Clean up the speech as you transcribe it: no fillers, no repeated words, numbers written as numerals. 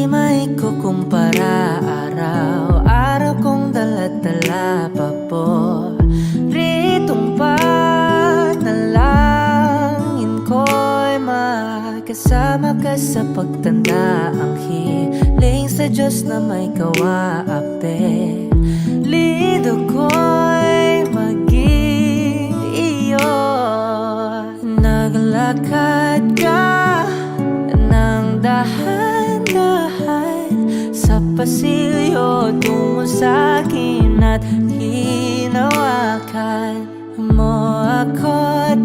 Di maikukumpara, araw-araw kong dala-dala paboritong panalangin ko'y makasama ka sa pagtanda. Ang hiling sa Diyos na may kawaapelido ko'y maging iyo. Naglakad ka ng dahan-dahan sa pasilyo tungo sa'kin at hinawakan mo ako't